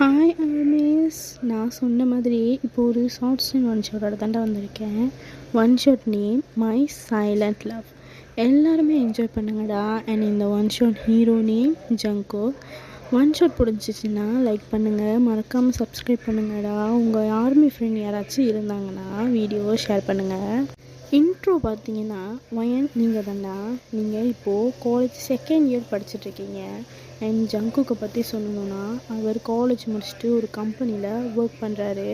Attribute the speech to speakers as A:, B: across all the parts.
A: Hi ஆல்மேஸ். நான் சொன்ன மாதிரி இப்போ ஒரு ஷார்ட்ஸ் அண்ட் ஒன் ஷாட்டோட தாண்டா வந்திருக்கேன். One shot name my silent love. எல்லாருமே என்ஜாய் பண்ணுங்கடா. அண்ட் இந்த one shot hero name Jungkook. One shot பிடிச்சிச்சின்னா லைக் பண்ணுங்கள், மறக்காமல் சப்ஸ்கிரைப் பண்ணுங்கடா. உங்கள் ஆர்மி ஃப்ரெண்ட் யாராச்சும் இருந்தாங்கன்னா வீடியோவை ஷேர் பண்ணுங்கள். இன்ட்ரோ பார்த்தீங்கன்னா வயன் நீங்கள் தாண்டா. நீங்கள் இப்போது காலேஜ் செகண்ட் இயர் படிச்சுட்ருக்கீங்க. அண்ட் ஜங்குக்கை பற்றி சொல்லணுன்னா அவர் காலேஜ் முடிச்சுட்டு ஒரு கம்பெனியில் ஒர்க் பண்ணுறாரு.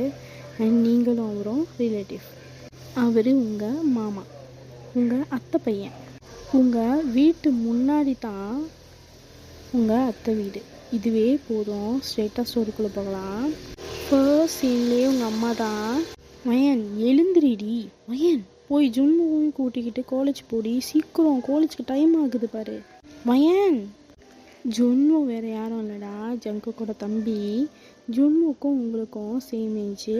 A: அண்ட் நீங்களும் அவரும் ரிலேட்டிவ். அவர் உங்கள் மாமா, உங்கள் அத்தை பையன். உங்கள் வீட்டு முன்னாடி தான் உங்கள் அத்தை வீடு. இதுவே போதும், ஸ்ட்ரெயிட்டாக ஸ்டோரிக்குள்ளே போகலாம். ஃபர்ஸ்ட் சீன்லேயே உங்கள் அம்மா தான், வயன் எழுந்திரிடி, வயன் போய் ஜுன்முவும் கூட்டிக்கிட்டு காலேஜ் போடி, சீக்கிரம் காலேஜுக்கு டைம் ஆகுது பாரு. வயன் ஜுன்மு வேறு யாரும் இல்லைடா, ஜங்குக்கோட தம்பி. ஜுன்முக்கும் உங்களுக்கும் சேம் ஏஜ்.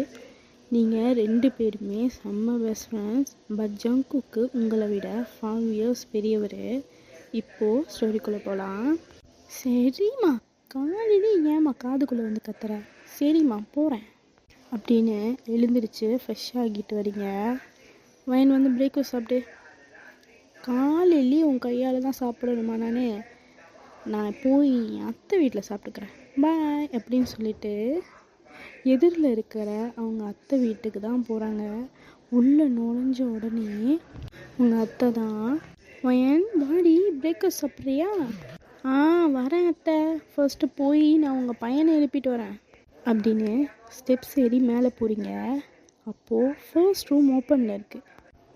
A: நீங்கள் 2 பேருமே செம்ம பெஸ்ட் ஃப்ரெண்ட்ஸ். பட் ஜங்குக்கு உங்களை விட 5 இயர்ஸ் பெரியவர். இப்போது ஸ்டோரிக்குள்ளே போகலாம். சரிம்மா, காலையிலே ஏம்மா காதுக்குள்ளே வந்து கத்துற? சரிம்மா போகிறேன் அப்படின்னு எழுந்திரிச்சு ஃப்ரெஷ் ஆகிட்டு வரீங்க. வயன் வந்து பிரேக்ஃபாஸ்ட் சாப்பிட்டு, காலையிலேயே உன் கையால் தான் சாப்பிடணுமா? நான் போய் என் அத்தை வீட்டில் சாப்பிட்டுக்கிறேன், பாய் அப்படின்னு சொல்லிட்டு எதிரில் இருக்கிற அவங்க அத்தை வீட்டுக்கு தான் போகிறாங்க. உள்ளே நுழைஞ்ச உடனே உங்கள் அத்தை தான், வயன் வாடி பிரேக்ஃபாஸ்ட் சாப்பிட்றியா? வரேன் அத்தை, ஃபர்ஸ்ட்டு போய் நான் உங்கள் பையனை எழுப்பிட்டு வரேன் அப்படின்னு ஸ்டெப்ஸ் ஏறி மேலே போகிறீங்க. அப்போது ஃபர்ஸ்ட் ரூம் ஓப்பனில் இருக்குது.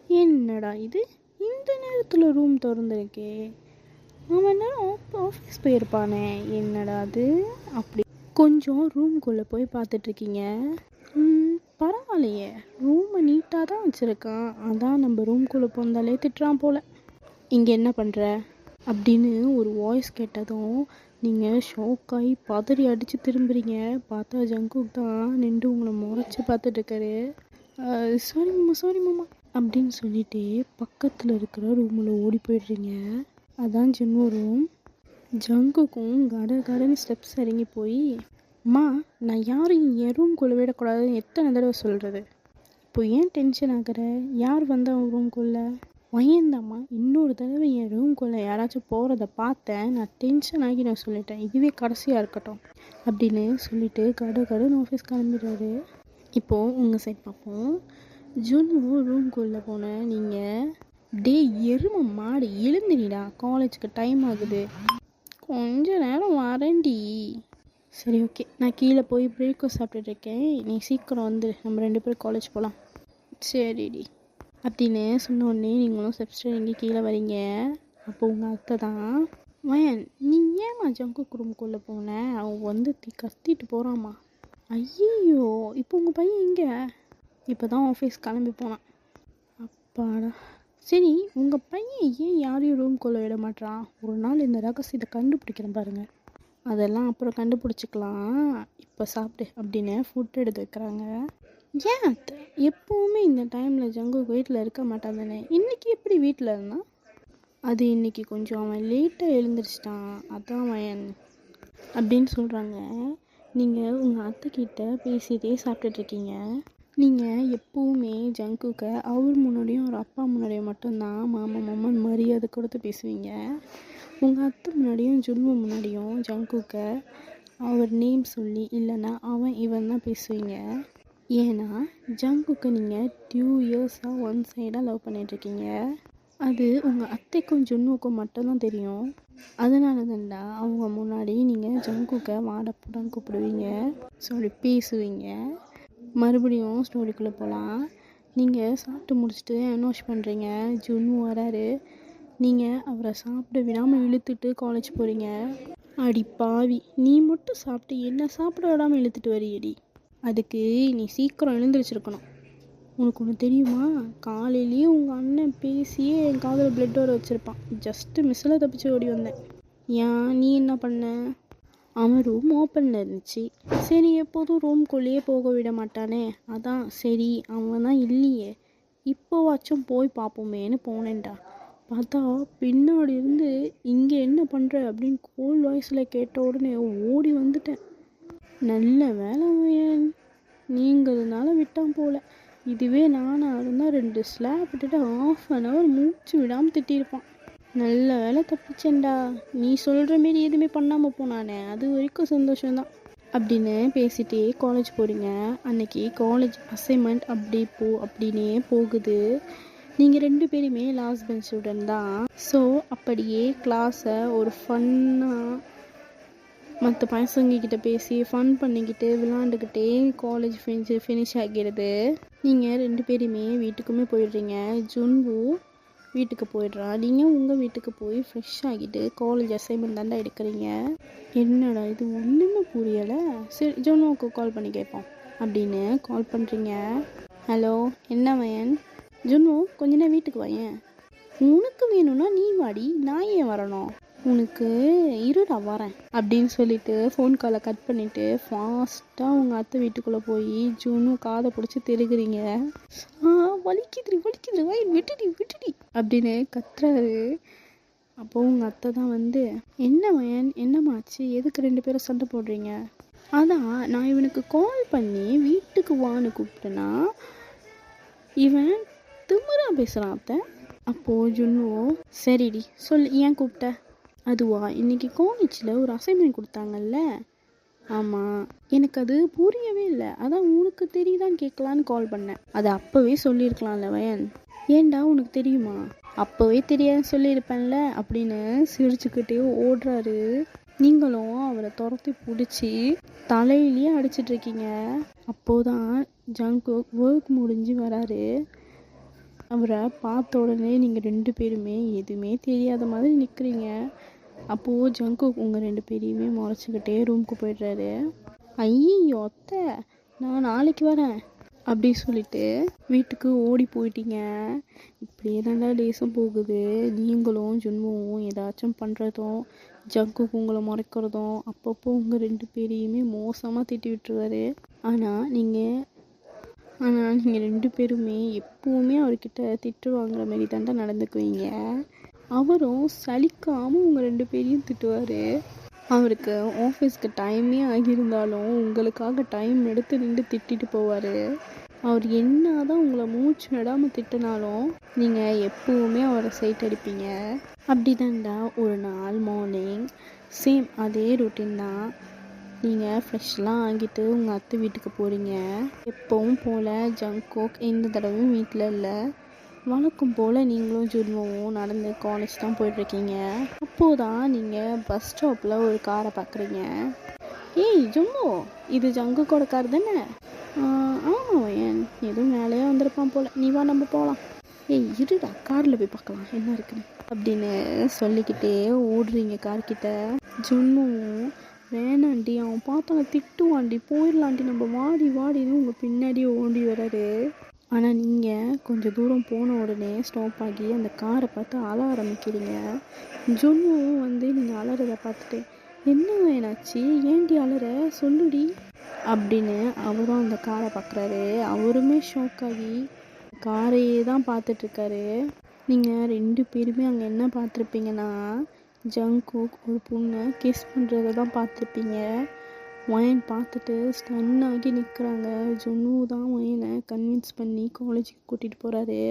A: என்னடா இது, இந்த நேரத்தில் ரூம் திறந்துருக்கே, அவன் ஆஃபீஸ் போயிருப்பானே, என்னடா அது? அப்படி கொஞ்சம் ரூம்குள்ளே போய் பார்த்துட்ருக்கீங்க. பரவாயில்லையே, ரூமை நீட்டாக தான் வச்சுருக்கான். அதான் நம்ம ரூம்குள்ளே போந்தாலே திட்டுறான் போல். இங்கே என்ன பண்ணுற அப்படின்னு ஒரு வாய்ஸ் கேட்டதும் நீங்கள் ஷோக்காகி பதறி அடித்து திரும்புறீங்க. பார்த்தா ஜங்குக் தான் நின்று உங்களை முறைச்சி பார்த்துட்ருக்காரு. சாரி மாமா அப்படின்னு சொல்லிட்டு பக்கத்தில் இருக்கிற ரூமில் ஓடி போய்ட்றீங்க. அதான் ஜின்னு ரூம். ஜங்குக்கும் கடன்னு ஸ்டெப்ஸ் இறங்கி போய், அம்மா நான் யாரும் என் ரூம்குள்ளே விடக்கூடாதுன்னு எத்தனை தடவை சொல்கிறது? இப்போ ஏன் டென்ஷன் ஆகிற? யார் வந்தால் உன் ரூம்குள்ளே? வயந்தாம்மா, இன்னொரு தடவை என் ரூம்குள்ளே யாராச்சும் போகிறத பார்த்தேன், நான் டென்ஷன் ஆகி நான் சொல்லிட்டேன், இதுவே கடைசியாக இருக்கட்டும் அப்படின்னு சொல்லிட்டு கடன்னு ஆஃபீஸ் கிளம்பிடுறாரு. இப்போது உங்கள் சைட் பார்ப்போம். ஜுன்வு ரூம்குள்ளே போனேன். நீங்கள் டே எருமை மாடு எழுந்திரிடா, காலேஜுக்கு டைம் ஆகுது. கொஞ்ச நேரம் வரேன்டி. சரி ஓகே, நான் கீழே போய் பிரேக்ஃபாஸ்ட் சாப்பிட்டுருக்கேன், நீ சீக்கிரம் வந்து நம்ம 2 பேரும் காலேஜ் போகலாம். சரிடி அப்படின்னு சொன்ன உடனே நீங்களும் ஸ்டெப்ஸ் இறங்கி கீழே வரீங்க. அப்போ உங்கள் அத்தை தான், வயன் நீ ஏம்மா ஜங்குக் ரூமுக்குள்ளே போனேன்? அவன் வந்து கத்திட்டு போகிறாம்மா. ஐயோ, இப்போ உங்கள் பையன் எங்கே? இப்போ தான் ஆஃபீஸ் கிளம்பி போனான். அப்பாடா. சரி, உங்கள் பையன் ஏன் யாரையும் ரூம்குள்ளே விட மாட்டான்? ஒரு நாள் இந்த ரகசியத்தை கண்டுபிடிக்கிறேன் பாருங்கள். அதெல்லாம் அப்புறம் கண்டுபிடிச்சிக்கலாம், இப்போ சாப்பிடு அப்படின்னு ஃபுட் எடுத்து வைக்கிறாங்க. ஏன் அத்தை எப்போவுமே இந்த டைமில் ஜங்குக் வீட்டில் இருக்க மாட்டான் தானே? இன்றைக்கி எப்படி வீட்டில் இருந்தான்? அது இன்றைக்கி கொஞ்சம் அவன் லேட்டாக எழுந்திரிச்சிட்டான், அதான் வயன் அப்படின்னு சொல்கிறாங்க. நீங்கள் உங்கள் அத்தைக்கிட்ட பேசிகிட்டே சாப்பிட்டுட்ருக்கீங்க. நீங்கள் எப்போவுமே ஜங்குக்கை அவர் முன்னாடியும் அவர் அப்பா முன்னாடியும் மட்டும்தான் மாமான்னு மரியாதை கொடுத்து பேசுவீங்க. உங்கள் அத்தை முன்னாடியும் ஜுன்மு முன்னாடியும் ஜங்குக்கை அவர் நேம் சொல்லி இல்லைன்னா அவன் இவன் தான் பேசுவீங்க. ஏன்னா ஜங்குக்கை நீங்கள் 2 இயர்ஸாக ஒன் சைடாக லவ் பண்ணிகிட்ருக்கீங்க. அது உங்கள் அத்தைக்கும் ஜுன்முக்கும் மட்டும்தான் தெரியும். அதனால தான்டா அவங்க முன்னாடி நீங்கள் ஜங்குக்கை வாடப்படான்னு கூப்பிடுவீங்க, சொல்லி பேசுவீங்க. மறுபடியும் ஸ்டோரிக்குள்ளே போகலாம். நீங்கள் சாப்பிட்டு முடிச்சுட்டு அனௌன்ஸ் பண்ணுறீங்க. ஜுன்மு வராரு. நீங்கள் அவரை சாப்பிட விடாமல் இழுத்துட்டு காலேஜ் போகிறீங்க. அடி பாவி, நீ மட்டும் சாப்பிட்டு என்ன சாப்பிட விடாமல் இழுத்துட்டு வரியடி. அதுக்கு நீ சீக்கிரம் எழுந்திரிச்சிருக்கணும். உனக்கு ஒன்று தெரியுமா? காலையிலேயே உங்கள் அண்ணன் பேசியே என் காதில் பிளட் வர வச்சுருப்பான். ஜஸ்ட்டு மிஸ்ஸில் தப்பிச்சு ஓடி வந்தேன். ஏன் நீ என்ன பண்ண? அவன் ரூம் ஓப்பனில் இருந்துச்சு. சரி, எப்போதும் ரூம்குள்ளேயே போக விட மாட்டானே, அதான் சரி அவன் தான் இல்லையே, இப்போவாச்சும் போய் பார்ப்போமேன்னு போனேன்டா. பார்த்தா பின்னாடி இருந்து இங்கே என்ன பண்ணுற அப்படின்னு கோல் வாய்ஸில் கேட்ட உடனே ஓடி வந்துட்டேன். நல்ல வேலை வயன், நீங்கிறதுனால விட்டான் போல. இதுவே நானாக இருந்தால் 2 ஸ்லாப் விட்டுட்டு 1/2 மூச்சு விடாமல் திட்டியிருப்பான். நல்ல வேலை தப்பிச்சேன்டா, நீ சொல்கிற மாரி எதுவுமே பண்ணாமல் போனானே, அது வரைக்கும் சந்தோஷம்தான் அப்படின்னு பேசிகிட்டே காலேஜ் போகிறீங்க. அன்னைக்கு காலேஜ் அசைன்மெண்ட் அப்படின்னே போகுது. நீங்கள் 2 பேருமே லாஸ்ட் பெஞ்ச் ஸ்டூடெண்ட் தான். ஸோ அப்படியே கிளாஸை ஒரு ஃபன்னாக மற்ற பசங்கக்கிட்ட பேசி ஃபன் பண்ணிக்கிட்டு விளாண்டுக்கிட்டே காலேஜ் ஃபினிஷ் ஆகிடுது. நீங்கள் 2 பேருமே வீட்டுக்குமே போயிடுறீங்க. ஜுன்வு வீட்டுக்கு போயிடுறான். நீங்கள் உங்கள் வீட்டுக்கு போய் ஃப்ரெஷ் ஆகிட்டு காலேஜ் அசைன்மெண்ட் தாண்டா எடுக்கிறீங்க. என்னடா இது ஒன்றுமே புரியலை, சரி ஜுன்வுக்கு கால் பண்ணி கேட்போம் அப்படின்னு கால் பண்ணுறீங்க. ஹலோ, என்ன வயன்? ஜுன்வு, கொஞ்ச நேரம் வீட்டுக்கு வாயேன். உனக்கு வேணும்னா நீ வாடி, நான் ஏன் வரணும்? உனக்கு இருடா வரேன் அப்படின்னு சொல்லிட்டு ஃபோன் காலை கட் பண்ணிவிட்டு ஃபாஸ்ட்டாக உங்கள் அத்தை வீட்டுக்குள்ளே போய் ஜுன்னு காதை பிடிச்சி தெருகிறீங்க. வலிக்குது வயிறு விட்டுடி அப்படின்னு கத்துறாரு. அப்போது உங்கள் அத்தை தான் வந்து, என்ன வயன், என்னமாச்சு, எதுக்கு 2 பேரும் சண்டை போடுறீங்க? அதான் நான் இவனுக்கு கால் பண்ணி வீட்டுக்கு வான்னு கூப்பிட்டேன்னா இவன் திமிரா பேசுகிறான் அத்தை. அப்போது ஜுன்னுவோ, சரிடி சொல்லு, ஏன் கூப்பிட்ட? அதுவா, இன்றைக்கி காலேஜில் ஒரு அசைன்மெண்ட் கொடுத்தாங்கல்ல. ஆமாம், எனக்கு அது புரியவே இல்லை, அதான் உனக்கு தெரியுதான்னு கேட்கலான்னு கால் பண்ணேன். அதை அப்போவே சொல்லியிருக்கலாம்ல வயன். ஏண்டா உனக்கு தெரியுமா? அப்போவே தெரியாதுன்னு சொல்லியிருப்பேன்ல அப்படின்னு சிரிச்சுக்கிட்டே ஓடுறாரு. நீங்களும் அவரை துரத்தி பிடிச்சி தலையிலேயே அடிச்சிட்ருக்கீங்க. அப்போதான் ஜங்குக் ஒர்க் முடிஞ்சு வராரு. அவரை பார்த்த உடனே நீங்கள் 2 பேருமே எதுவுமே தெரியாத மாதிரி நிற்கிறீங்க. அப்போது ஜங்குக் உங்கள் 2 பேரையுமே முறைச்சிக்கிட்டே ரூமுக்கு போய்ட்றாரு. ஐயோ அத்தை, நான் நாளைக்கு வரேன் அப்படி சொல்லிட்டு வீட்டுக்கு ஓடி போயிட்டீங்க. இப்படியே தாண்டா டேஸும் போகுது. நீங்களும் ஜுன்முவும் ஏதாச்சும் பண்ணுறதும் ஜங்குக் உங்களை முறைக்கிறதும் அப்பப்போ உங்கள் 2 பேரையுமே மோசமாக திட்டி விட்டுருவாரு. ஆனால் நீங்கள் 2 பேருமே எப்போவுமே அவர்கிட்ட திட்டு வாங்குற மாதிரி தாண்டா நடந்துக்குவீங்க. அவரும் சலிக்காமல் உங்கள் 2 பேரையும் திட்டுவார். அவருக்கு ஆஃபீஸ்க்கு டைமே ஆகியிருந்தாலும் உங்களுக்காக டைம் எடுத்து நின்று திட்டிட்டு போவார். அவர் என்ன தான் உங்களை மூச்சு விடாமல் திட்டினாலும் நீங்கள் எப்போவுமே அவரை சைட் அடிப்பீங்க. அப்படி தாண்டா ஒரு நாள் மார்னிங் சேம் அதே ரொட்டீன் தான். நீங்கள் ஃப்ரெஷ்லாம் ஆகிட்டு உங்கள் அத்தை வீட்டுக்கு போகிறீங்க. எப்பவும் போல் ஜங்குக் எந்த தடவையும் வீட்டில் இல்லை. வழக்கம் போல் நீங்களும் ஜுன்முவும் நடந்து காலேஜ் தான் போயிட்டுருக்கீங்க. அப்போது தான் நீங்கள் பஸ் ஸ்டாப்பில் ஒரு காரை பார்க்குறீங்க. ஏய் ஜுன்மு, இது ஜங்குக்கோட கார் தானே? ஆமாம் வயன், எதுவும் வேலையாக வந்திருப்பான் போல், நீ வா நம்ம போகலாம். ஏய் இருடா, காரில் போய் பார்க்கலாம் என்ன இருக்குன்னு அப்படின்னு சொல்லிக்கிட்டே ஓடுறீங்க கார்கிட்ட. ஜுன்முவும், வேணாண்டி அவன் பார்த்தாங்க திட்டுவாண்டி, போயிடலாண்டி, நம்ம வாடின்னு உங்கள் பின்னாடியே ஓடி வராரு. ஆனால் நீங்கள் கொஞ்சம் தூரம் போன உடனே ஸ்டாப் ஆகி அந்த காரை பார்த்து அழ ஆரம்பிக்கிறீங்க. ஜுன்னுவும் வந்து நீங்கள் அலறதை பார்த்துட்டு, என்ன வேணாச்சு, ஏண்டி அலற, சொல்லுடி அப்படின்னு அவரும் அந்த காரை பார்க்குறாரு. அவருமே ஷாக் ஆகி காரையே தான் பார்த்துட்ருக்காரு. நீங்கள் 2 பேருமே அங்கே என்ன பார்த்துருப்பீங்கன்னா ஜங்குக் ஒரு பொண்ணை கிஸ் பண்ணுறத தான் பார்த்துருப்பீங்க. வயன் பார்த்துட்டு ஸ்டன் ஆகி நிற்கிறாங்க. ஜுன்னு தான் வயனை கன்வின்ஸ் பண்ணி காலேஜுக்கு கூட்டிகிட்டு போகிறாரு.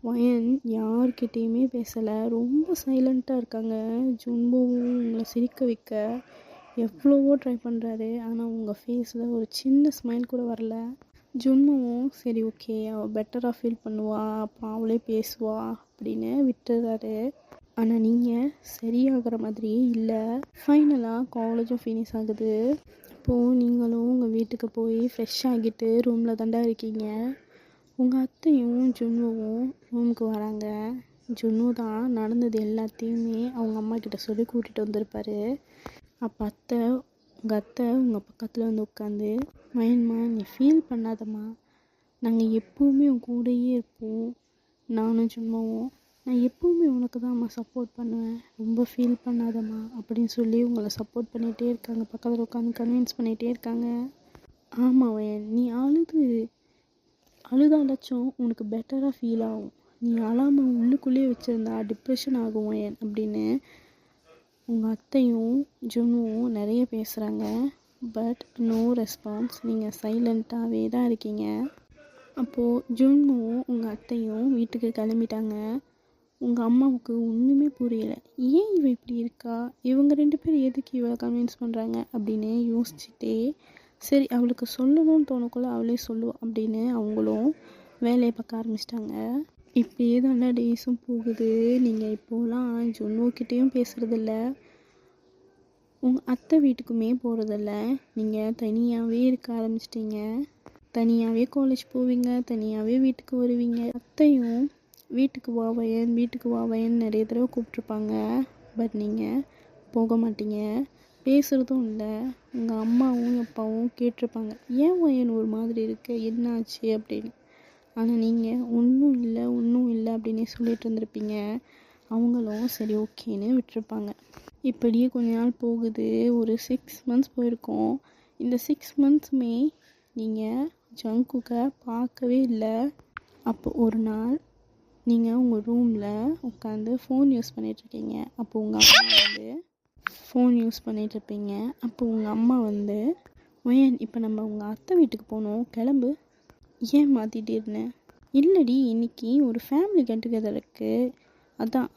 A: வயன் யார்கிட்டேயுமே பேசலை, ரொம்ப சைலண்ட்டாக இருக்காங்க. ஜுன்முவும் உங்களை சிரிக்க வைக்க எவ்வளவோ ட்ரை பண்ணுறாரு. ஆனால் உங்கள் ஃபேஸில் ஒரு சின்ன ஸ்மைல் கூட வரல. ஜுன்முவும் சரி ஓகே, அவள் பெட்டராக ஃபீல் பண்ணுவா, அப்புறம் அவளே பேசுவா அப்படின்னு விட்டுறாரு. ஆனால் நீங்கள் சரியாகிற மாதிரியே இல்லை. ஃபைனலாக காலேஜும் ஃபினிஷ் ஆகுது. இப்போது நீங்களும் உங்கள் வீட்டுக்கு போய் ஃப்ரெஷ் ஆகிட்டு ரூமில் தாண்டா இருக்கீங்க. உங்கள் அத்தையும் ஜுன்னுவும் ரூமுக்கு வராங்க. ஜுன்னு தான் நடந்தது எல்லாத்தையுமே அவங்க அம்மா கிட்ட சொல்லி கூட்டிகிட்டு வந்திருப்பாரு. அப்போ உங்கள் அத்தை உங்கள் பக்கத்தில் வந்து உட்காந்து, வயன்மா நீ ஃபீல் பண்ணாதம்மா, நாங்கள் எப்போவுமே உன் கூடயே இருப்போம், நானும் ஜுன்னுவும், நான் எப்போவுமே உனக்கு தான் அம்மா சப்போர்ட் பண்ணுவேன், ரொம்ப ஃபீல் பண்ணாதம்மா அப்படின்னு சொல்லி உங்களை சப்போர்ட் பண்ணிகிட்டே இருக்காங்க. பக்கத்தில் உட்காந்து கன்வின்ஸ் பண்ணிகிட்டே இருக்காங்க. ஆமாம் வயன், நீ அழுதாலாச்சும் உனக்கு பெட்டராக ஃபீல் ஆகும், நீ அழாமல் உள்ளுக்குள்ளேயே வச்சுருந்தா டிப்ரெஷன் ஆகும் வயன் அப்படின்னு உங்கள் அத்தையும் ஜுன்னுவும் நிறைய பேசுகிறாங்க. But no response. நீங்கள் சைலண்ட்டாகவே தான் இருக்கீங்க. அப்போது ஜுன்மும் உங்கள் அத்தையும் வீட்டுக்கு கிளம்பிட்டாங்க. உங்கள் அம்மாவுக்கு ஒன்றுமே புரியலை. ஏன் இவ இப்படி இருக்கா, இவங்க 2 பேரும் எதுக்கு இவளை கன்வின்ஸ் பண்ணுறாங்க அப்படின்னு யோசிச்சுட்டே, சரி அவளுக்கு சொல்லணும்னு தோணக்குள்ள அவளே சொல்லுவா அப்படின்னு அவங்களும் வேலையை பார்க்க ஆரம்பிச்சிட்டாங்க. இப்படியே தான் டேஸும் போகுது. நீங்கள் இப்போலாம் ஜுன்னுக்கிட்டேயும் பேசுகிறதில்ல, உங்கள் அத்தை வீட்டுக்குமே போகிறதில்ல. நீங்கள் தனியாகவே இருக்க ஆரம்பிச்சிட்டிங்க. தனியாகவே காலேஜ் போவீங்க, தனியாகவே வீட்டுக்கு வருவீங்க. அத்தையும் வீட்டுக்கு வா வயன் நிறைய தடவை கூப்பிட்ருப்பாங்க. பட் நீங்கள் போக மாட்டீங்க, பேசுகிறதும் இல்லை. உங்கள் அம்மாவும் அப்பாவும் கேட்டிருப்பாங்க, ஏன் வயன் ஒரு மாதிரி இருக்கு, என்னாச்சு அப்படின்னு. ஆனால் நீங்கள் ஒன்றும் இல்லை அப்படின்னே சொல்லிட்டு இருந்திருப்பீங்க. அவங்களும் சரி ஓகேன்னு விட்டுருப்பாங்க. இப்படியே கொஞ்ச நாள் போகுது. ஒரு 6 months போயிருக்கோம். இந்த 6 monthsமே நீங்கள் ஜங்குக்கை பார்க்கவே இல்லை. அப்போ ஒரு நாள் நீங்கள் உங்கள் ரூமில் உட்காந்து ஃபோன் யூஸ் பண்ணிகிட்ருக்கீங்க. அப்போ உங்கள் அம்மா வந்து ஃபோன் யூஸ் பண்ணிகிட்ருப்பீங்க. அப்போ உங்கள் அம்மா வந்து, வயன் இப்போ நம்ம உங்கள் அத்தை வீட்டுக்கு போகணும், கிளம்பு. ஏன் மாற்றிட்டேன்னு. இல்லடி இன்னைக்கு ஒரு ஃபேமிலி கெட் டுகெதர் இருக்குது, அதான்.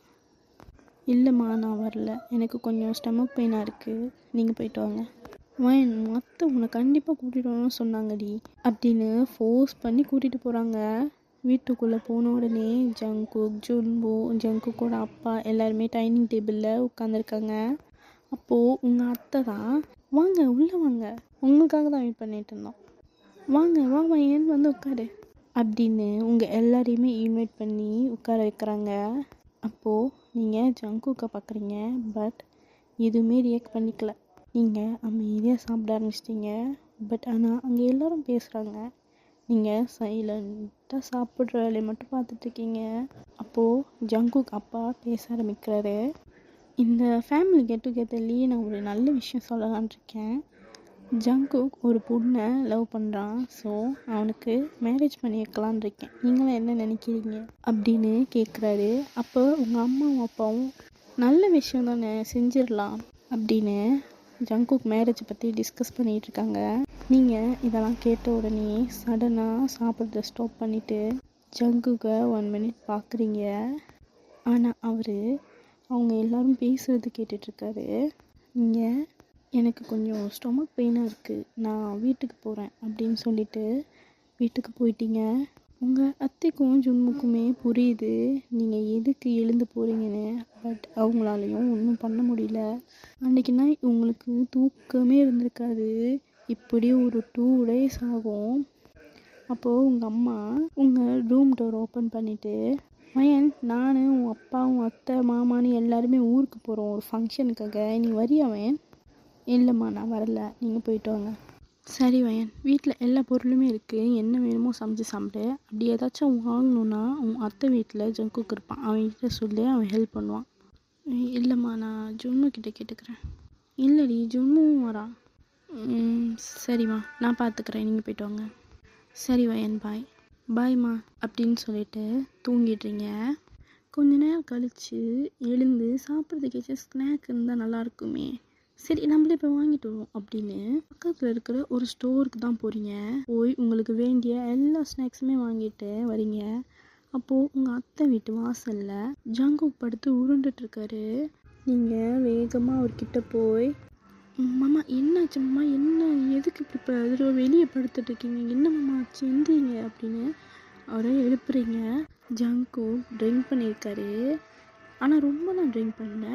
A: இல்லைம்மா நான் வரல, எனக்கு கொஞ்சம் ஸ்டமக் பெயினாக இருக்குது, நீங்கள் போயிட்டு வாங்க. வயன் அத்தை உன்னை கண்டிப்பாக கூட்டிகிட்டு வரணும்னு சொன்னாங்கடி அப்படின்னு ஃபோர்ஸ் பண்ணி கூட்டிகிட்டு போகிறாங்க. வீட்டுக்குள்ளே போன உடனே ஜங்குக், ஜுன்பு, ஜங்குக்கோட அப்பா எல்லாருமே டைனிங் டேபிளில் உட்காந்துருக்காங்க. அப்போது உங்கள் அத்தை தான், வாங்க உள்ளே வாங்க, உங்களுக்காக தான் வெயிட் பண்ணிகிட்டு இருந்தோம், வாங்க வா வயன் வந்து உட்காரு அப்படின்னு உங்கள் எல்லாரையுமே இன்வைட் பண்ணி உட்கார வைக்கிறாங்க. அப்போது நீங்கள் ஜங்குக்கை பார்க்குறீங்க, பட் எதுவுமே ரியாக்ட் பண்ணிக்கல. நீங்கள் அமைதியாக சாப்பிட ஆரம்பிச்சிட்டிங்க. பட் ஆனால் அங்கே எல்லோரும் பேசுகிறாங்க, நீங்கள் சைலண்ட்டாக சாப்பிட்ற வேலையை மட்டும் பார்த்துட்ருக்கீங்க. அப்போது ஜங்குக் அப்பா பேச ஆரம்பிக்கிறாரு. இந்த ஃபேமிலி கெட் டுகெதர்லேயே நான் ஒரு நல்ல விஷயம் சொல்லலான் இருக்கேன். ஜங்குக் ஒரு பொண்ணை லவ் பண்ணுறான், ஸோ அவனுக்கு மேரேஜ் பண்ணி வைக்கலான் இருக்கேன், நீங்களாம் என்ன நினைக்கிறீங்க அப்படின்னு கேட்குறாரு. அப்போ உங்கள் அம்மாவும் அப்பாவும், நல்ல விஷயம் தானே, செஞ்சிடலாம் அப்படின்னு ஜங்குக் மேரேஜை பற்றி டிஸ்கஸ் பண்ணிகிட்டு இருக்காங்க. நீங்கள் இதெல்லாம் கேட்ட உடனே சடனாக சாப்பிட்றத ஸ்டாப் பண்ணிவிட்டு ஜங்குக்கை 1 minute பார்க்குறீங்க. ஆனால் அவங்க எல்லோரும் பேசுகிறது கேட்டுட்ருக்காரு. நீங்கள் எனக்கு கொஞ்சம் ஸ்டொமக் பெயினாக இருக்குது, நான் வீட்டுக்கு போகிறேன் அப்படின்னு சொல்லிட்டு வீட்டுக்கு போயிட்டீங்க. உங்கள் அத்தைக்கும் ஜுன்முக்குமே புரியுது நீங்கள் எதுக்கு எழுந்து போகிறீங்கன்னு. பட் அவங்களாலையும் ஒன்றும் பண்ண முடியல. அன்றைக்கி நைட் உங்களுக்கு தூக்கமே இருந்திருக்காது. இப்படி ஒரு 2 days ஆகும். அப்போது உங்கள் அம்மா உங்கள் ரூம் டோர் ஓப்பன் பண்ணிவிட்டு, வயன் நான் உன் அப்பா உன் அத்தை மாமான்னு எல்லாருமே ஊருக்கு போகிறோம் ஒரு ஃபங்க்ஷனுக்காக, நீ வரியா வயன்? இல்லைம்மா நான் வரல, நீங்கள் போயிட்டு வாங்க. சரி வயன், வீட்டில் எல்லா பொருளுமே இருக்குது, என்ன வேணுமோ சமைச்சு சாப்பிடு. அப்படி ஏதாச்சும் வாங்கணுன்னா உன் அத்தை வீட்டில் ஜங்குக்கு இருப்பான், அவன்கிட்ட சொல்லி அவன் ஹெல்ப் பண்ணுவான். இல்லைம்மா நான் ஜுன்முக்கிட்ட கேட்டுக்கிறேன். இல்லைடி ஜுன்முவும் வரா. சரிம்மா நான் பார்த்துக்கிறேன், நீங்கள் போயிட்டு வாங்க. சரி வயன் பாய். பாய்மா அப்படின்னு சொல்லிட்டு தூங்கிடுறீங்க. கொஞ்ச நேரம் கழித்து எழுந்து சாப்பிட்றதுக்கு ஏதாச்சும் ஸ்நாக் இருந்தால் நல்லாயிருக்குமே, சரி நம்மளே போய் வாங்கிட்டு வருவோம் அப்படின்னு பக்கத்தில் இருக்கிற ஒரு ஸ்டோருக்கு தான் போகிறீங்க. போய் உங்களுக்கு வேண்டிய எல்லா ஸ்நாக்ஸுமே வாங்கிட்டு வரீங்க. அப்போது உங்கள் அத்தை வீட்டு வாசலில் ஜங்குக் படுத்து உருண்டுட்டுருக்காரு. நீங்கள் வேகமாக அவர்கிட்ட போய், மாமா என்னாச்சு மாமா, என்ன எதுக்கு இப்படி வெளியே படுத்துட்ருக்கீங்க, என்ன மாமா ஆச்சு, எந்திரிங்க அப்படின்னு அவரை எழுப்புறீங்க. ஜங்குக் ட்ரிங்க் பண்ணியிருக்காரு, ஆனால் ரொம்பலாம் ட்ரிங்க் பண்ணல.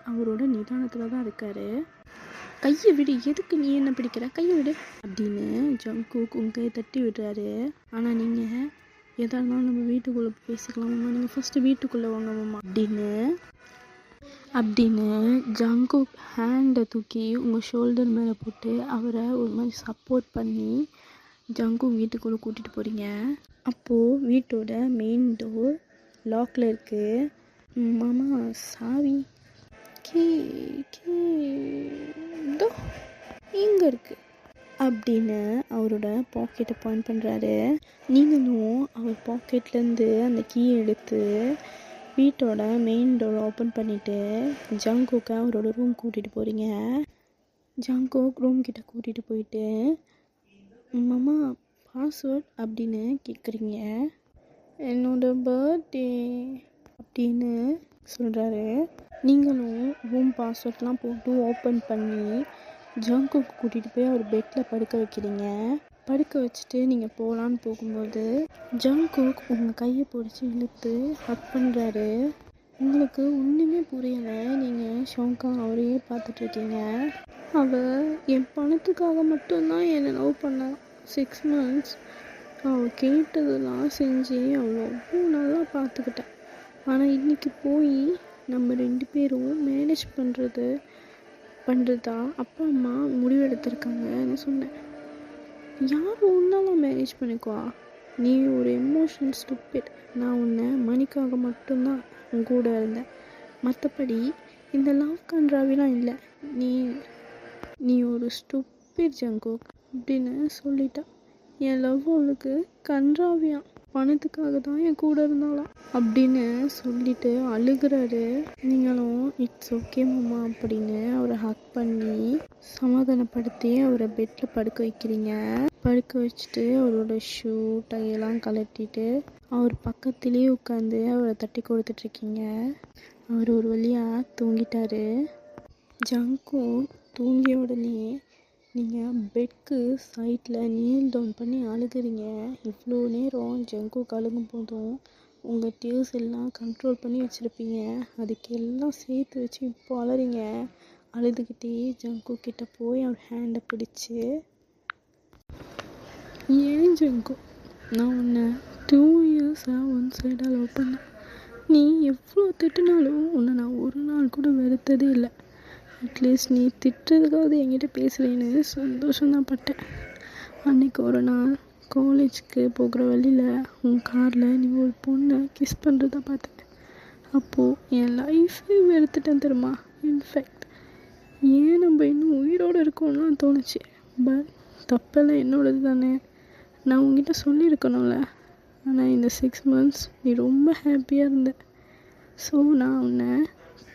A: அவரோட நிதானத்தில் தான் இருக்கார். கையை விடு, எதுக்கு நீ என்ன பிடிக்கிற, கையை விடு அப்படின்னு ஜங்குக் உங்கள் கையை தட்டி விடுறாரு. ஆனால் நீங்கள் எதாக இருந்தாலும் நம்ம வீட்டுக்குள்ளே பேசிக்கலாமாம்மா, நீங்கள் ஃபஸ்ட்டு வீட்டுக்குள்ளே வாங்க மாமா அப்படின்னு ஜங்குக் ஹேண்டை தூக்கி உங்கள் ஷோல்டர் மேலே போட்டு அவரை ஒரு மாதிரி சப்போர்ட் பண்ணி ஜங்குக் வீட்டுக்குள்ளே கூட்டிகிட்டு போகிறீங்க. அப்போது வீட்டோட மெயின் டோர் லாக்கில் இருக்குது. மாமா சாவி இதோ இங்கே இருக்குது அப்படின்னு அவரோட பாக்கெட்டை பாயிண்ட் பண்ணுறாரு. நீங்களும் அவர் பாக்கெட்லேருந்து அந்த கீயை எடுத்து வீட்டோட மெயின் டோர் ஓப்பன் பண்ணிவிட்டு ஜங்குக்கை அவரோட ரூம் கூட்டிகிட்டு போகிறீங்க. ஜாங்கோக் ரூம் கிட்ட கூட்டிகிட்டு போயிட்டு, மாமா பாஸ்வேர்ட் அப்படின்னு கேட்குறீங்க, என்னோட பர்த்டே அப்படின்னு சொல்கிறாரு. நீங்களும் ரூம் பாஸ்வேர்ட்லாம் போட்டு ஓப்பன் பண்ணி ஜாங்கோக் கூட்டிகிட்டு போய் அவர் பெட்டில் படுக்க வைக்கிறீங்க. படுக்க வச்சுட்டு நீங்கள் போகலான்னு போகும்போது ஜாங்கோக் உங்கள் கையை பிடிச்சி இழுத்து ஹக் பண்ணுறாரு. உங்களுக்கு ஒன்றுமே புரியலை. நீங்கள் ஷாக்காக அவரையே பார்த்துட்ருக்கீங்க. அவள் என் பணத்துக்காக மட்டும்தான் என்னை லவ் பண்ணாள். 6 months அவள் கேட்டதெல்லாம் செஞ்சு அவ்வளோ நல்லா பார்த்துக்கிட்டேன். ஆனால் இன்றைக்கி போய் நம்ம 2 பேரும் மேனேஜ் பண்ணுறதா அப்பா அம்மா முடிவெடுத்திருக்காங்கன்னு சொன்னேன். யார் ஒன்றாலும் மேனேஜ் பண்ணிக்குவா? நீ ஒரு எமோஷனல் ஸ்டூபிட். நான் உன்னை மணிக்காக மட்டும்தான் உன் கூட இருந்தேன். மற்றபடி இந்த லவ் கன்றாவிலாம் இல்லை. நீ ஒரு ஸ்டூபிட் ஜாங்கோக் அப்படின்னு சொல்லிட்டா. என் லவ் அவளுக்கு கன்றாவியாம். பணத்துக்காக தான் என் கூட இருந்தாலாம் அப்படின்னு சொல்லிட்டு அழுகிறாரு. நீங்களும் இட்ஸ் ஓகே மாமா அப்படின்னு அவரை ஹக் பண்ணி சமாதானப்படுத்தி அவரை பெட்டில் படுக்க வைக்கிறீங்க. படுக்க வச்சுட்டு அவரோட ஷூ டையெல்லாம் கலட்டிட்டு அவர் பக்கத்துலேயே உட்காந்து அவரை தட்டி கொடுத்துட்ருக்கீங்க. அவர் ஒரு வழியாக தூங்கிட்டாரு. ஜாங்கோக் தூங்கிய உடனே நீங்கள் பெட்க்கு சைட்டில் நீல் டவுன் பண்ணி அழுகிறீங்க. இவ்வளோ நேரம் ஜாங்கோக் அழுகும் போதும் உங்கள் டியர்ஸ் எல்லாம் கண்ட்ரோல் பண்ணி வச்சுருப்பீங்க. அதுக்கெல்லாம் சேர்த்து வச்சு இப்போ அழறீங்க. அழுதுகிட்டே ஜாங்கோக் கிட்ட போய் அவர் ஹேண்டை பிடிச்சி, ஏன் ஜாங்கோக், நான் உன்னை 2 yearsஆக ஒன் சைடாக லவ் பண்ணேன். நீ எவ்வளோ திட்டினாலும் உன்னை நான் ஒரு நாள் கூட வெறுத்ததே இல்லை. அட்லீஸ்ட் நீ திட்டுறதுக்காவது என்கிட்ட பேசுகிறேன்னு சந்தோஷம்தான் பட்டேன். அன்றைக்கி ஒரு நாள் காலேஜுக்கு போகிற வழியில் உன் காரில் நீ ஒரு பொண்ணை கிஸ் பண்ணுறத பார்த்தேன். அப்போது என் லைஃபே வெறுத்துட்டேன் தெரியுமா. இன்ஃபேக்ட் ஏன் நம்ம இன்னும் உயிரோடு இருக்கோம்லாம் தோணுச்சு. பட் தப்பெல்லாம் என்னோடது தானே. நான் உங்ககிட்ட சொல்லியிருக்கணும்ல. ஆனால் இந்த 6 months நீ ரொம்ப ஹாப்பியாக இருந்த. ஸோ நான் உன்னை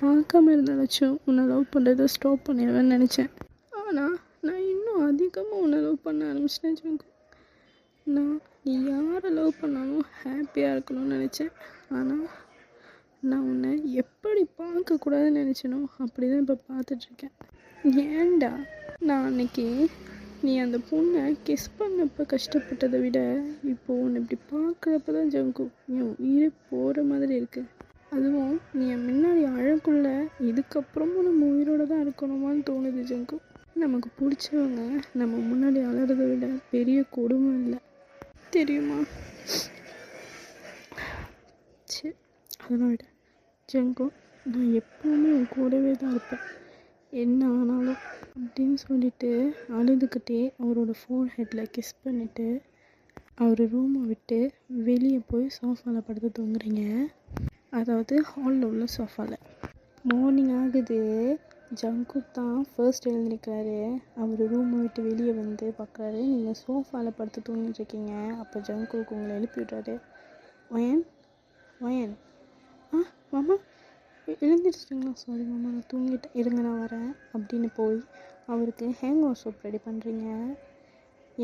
A: பார்க்காம இருந்தாச்சும் உன்னை லவ் பண்ணுறதை ஸ்டாப் பண்ணிடுவேன்னு நினச்சேன். ஆனால் நான் இன்னும் அதிகமாக உன்னை லவ் பண்ண ஆரம்பிச்சிட்டேன் ஜாங்கோக். நீ யாரை லவ் பண்ணாலும் ஹாப்பியாக இருக்கணும்னு நினச்சேன். ஆனால் நான் உன்னை எப்படி பார்க்கக்கூடாதுன்னு நினச்சேனோ அப்படி தான் இப்போ பார்த்துட்ருக்கேன். ஏன்டா நான் அன்னைக்கு நீ அந்த பொண்ணை கிஸ் பண்ணப்போ கஷ்டப்பட்டதை விட இப்போது உன்னை இப்படி பார்க்குறப்ப தான் ஜாங்கோக் என் உயிரே போகிற மாதிரி இருக்குது. அதுவும் நீ என் முன்னாடி அழக்குள்ள இதுக்கப்புறமும் நம்ம உயிரோடு தான் இருக்கணுமான்னு தோணுது ஜாங்கோக். நமக்கு பிடிச்சவங்க நம்ம முன்னாடி அழறதை விட பெரிய கொடுமை இல்லை தெரியுமா. சரி அதெல்லாம் விட ஜாங்கோக், நான் எப்போவுமே உன் கூடவே தான் இருப்பேன் என்ன ஆனாலும் அப்படின்னு சொல்லிட்டு அழுதுகிட்டே அவரோட ஃபோன் ஹெட்டில் கிஸ் பண்ணிவிட்டு அவர் ரூமை விட்டு வெளியே போய் சோஃபாவில் படுத்து தூங்குறீங்க. அதாவது ஹாலில் உள்ள சோஃபாவில். மார்னிங் ஆகுது. ஜாங்கோக் தான் ஃபர்ஸ்ட் எழுந்திருக்கிறாரு. அவர் ரூமை விட்டு வெளியே வந்து பார்க்குறாரு. நீங்கள் சோஃபாவில் படுத்து தூங்கிட்டுருக்கீங்க. அப்போ ஜாங்கோக் உங்களை எழுப்பி விட்றாரு. வயன் மாமா எழுந்திரிச்சிட்டிங்களா? சாரி மாமா நான் தூங்கிட்டேன், இருங்க நான் வரேன் அப்படின்னு போய் அவருக்கு ஹேங் ஓவர் சோப் ரெடி பண்ணுறீங்க.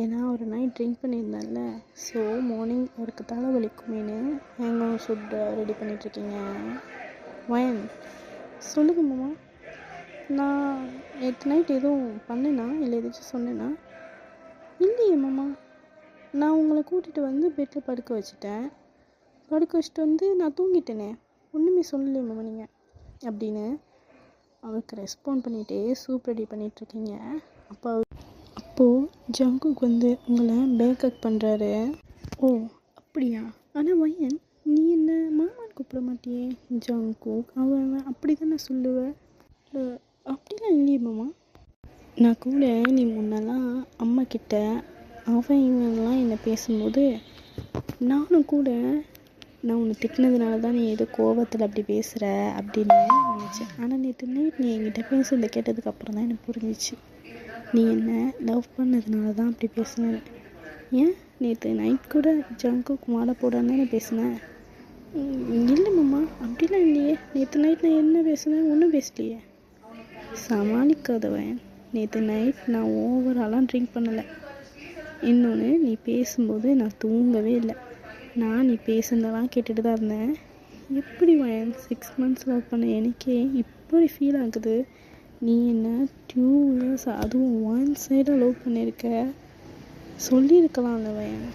A: ஏன்னா அவர் நைட் ட்ரிங்க் பண்ணியிருந்தார்ல. ஸோ மார்னிங் அவருக்கு தலை வலிக்குமேனு ஹேங் ஓவர் சோப் ரெடி பண்ணிகிட்ருக்கீங்க. வயன் சொல்லுங்கள் மாமா. நான் நேற்று நைட் எதுவும் பண்ணேனா இல்லை எதாச்சும் சொன்னேன்னா? இல்லையே மாமா, நான் உங்களை கூட்டிகிட்டு வந்து பெட்டில் படுக்க வச்சுட்டேன். படுக்க வச்சுட்டு வந்து நான் தூங்கிட்டேனே, ஒன்றுமே சொல்லலையே மாமா நீங்கள் அப்படின்னு அவருக்கு ரெஸ்பாண்ட் பண்ணிகிட்டே சூப் ரெடி பண்ணிகிட்ருக்கீங்க. அப்போது ஜாங்கோக் வந்து உங்களை பேக்கப் பண்ணுறாரு. ஓ அப்படியா? ஆனால் வயன் நீ என்ன மாமான்னு கூப்பிட மாட்டியே ஜாங்கோக், அவன் அப்படி தானே சொல்லுவேன். அப்படிலாம் இல்லையே மாமா. நான் கூட நீ முன்னெல்லாம் அம்மா கிட்ட அவன் இவங்கெல்லாம் என்னை பேசும்போது நானும் கூட நான் உன்னை திட்டினதுனால தான் நீ ஏதோ கோபத்தில் அப்படி பேசுகிற அப்படின்னு நினச்சேன். ஆனால் நேற்று நைட் நீ என்கிட்ட பேசுகிறத கேட்டதுக்கப்புறம் தான் எனக்கு புரிஞ்சிச்சு நீ என்ன லவ் பண்ணதுனால தான் அப்படி பேசுனேன். ஏன் நேற்று நைட் கூட ஜாங்கோக் மாலை போடான்னு நான் பேசினேன். இல்லை மாமா அப்படிலாம் இல்லையே. நேற்று நைட் நான் என்ன பேசுனேன்? ஒன்றும் பேசலையே. சமாளிக்காதவன். நேற்று நைட் நான் ஓவராலாம் ட்ரிங்க் பண்ணலை. இன்னொன்று, நீ பேசும்போது நான் தூங்கவே இல்லை. நான் நீ பேசுனதெல்லாம் கேட்டுட்டு தான் இருந்தேன். எப்படி வயன் 6 months லவ் பண்ண எனக்கே இப்படி ஃபீல் ஆகுது. நீ என்ன 2 years அதுவும் 1 சைடாக லவ் பண்ணியிருக்க. சொல்லியிருக்கலாம்ல வயன்.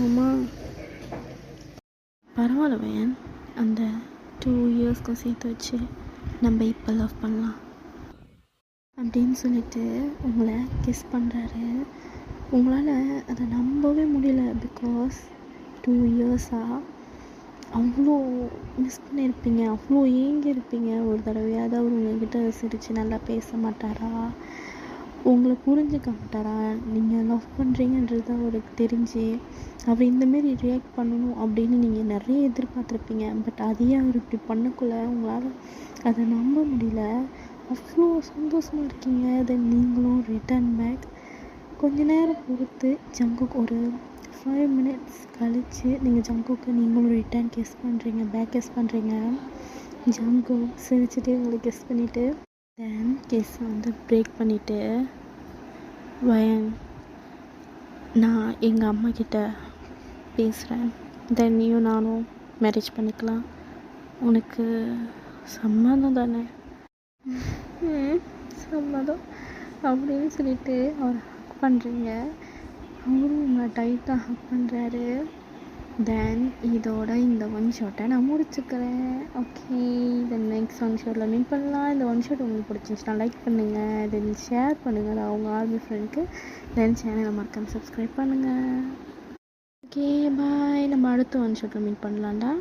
A: அம்மா பரவாயில்ல வயன், அந்த 2 இயர்ஸ்க்கும் சேர்த்து வச்சு நம்ம இப்போ லவ் பண்ணலாம் அப்படின்னு சொல்லிட்டு உங்களை கிஸ் பண்ணுறாரு. உங்களால் அதை நம்பவே முடியல. பிகாஸ் 2 இயர்ஸாக அவ்வளோ மிஸ் பண்ணியிருப்பீங்க, அவ்வளோ ஏங்கியிருப்பீங்க. ஒரு தடவையாவது அவர் உங்ககிட்ட சிரித்து நல்லா பேச மாட்டாரா, உங்களை புரிஞ்சுக்க மாட்டாரா, நீங்கள் லவ் பண்ணுறீங்கன்றது அவருக்கு தெரிஞ்சு அவர் இந்தமாரி ரியாக்ட் பண்ணணும் அப்படின்னு நீங்கள் நிறைய எதிர்பார்த்துருப்பீங்க. பட் அதையே அவர் இப்படி பண்ணக்குள்ள உங்களால் அதை நம்ப முடியல. அவ்வளோ சந்தோஷமாக இருக்கீங்க. தென் நீங்களும் ரிட்டர்ன் பேக் கொஞ்ச நேரம் பொறுத்து ஜங்குக்கு ஒரு 5 minutes கழித்து நீங்கள் ஜங்குக்கு நீங்களும் ரிட்டர்ன் கிஸ் பண்ணுறீங்க, பேக் கிஸ் பண்ணுறீங்க. ஜங்கு சிரிச்சுட்டே உங்களை கிஸ் பண்ணிவிட்டு தென் கிஸ் வந்து பிரேக் பண்ணிவிட்டு, வயன் நான் எங்கள் அம்மா கிட்ட பேசுகிறேன், தென் நீயும் நானும் மேரேஜ் பண்ணிக்கலாம், உனக்கு சம்மதம் தானே? சம்மதம் அப்படின்னு சொல்லிட்டு அவர் ஹக் பண்ணுறீங்க. அவரும் உங்களை டைட்டாக ஹக் பண்ணுறாரு. தென் இதோட இந்த ஒன் ஷாட்டை நான் முடிச்சுக்கிறேன். ஓகே, தென் நெக்ஸ்ட் ஒன் ஷாட்டில் மீட் பண்ணலாம். இந்த ஒன் ஷாட் உங்களுக்கு பிடிச்சிருந்துச்சுன்னா லைக் பண்ணுங்கள், தென் ஷேர் பண்ணுங்கள் அவங்க ஆர்மி ஃப்ரெண்டுக்கு. தென் சேனலை மறக்காம சப்ஸ்கிரைப் பண்ணுங்கள். ஓகே பாய், நம்ம அடுத்த ஒன் ஷாட்டில் மீட் பண்ணலாம்டா.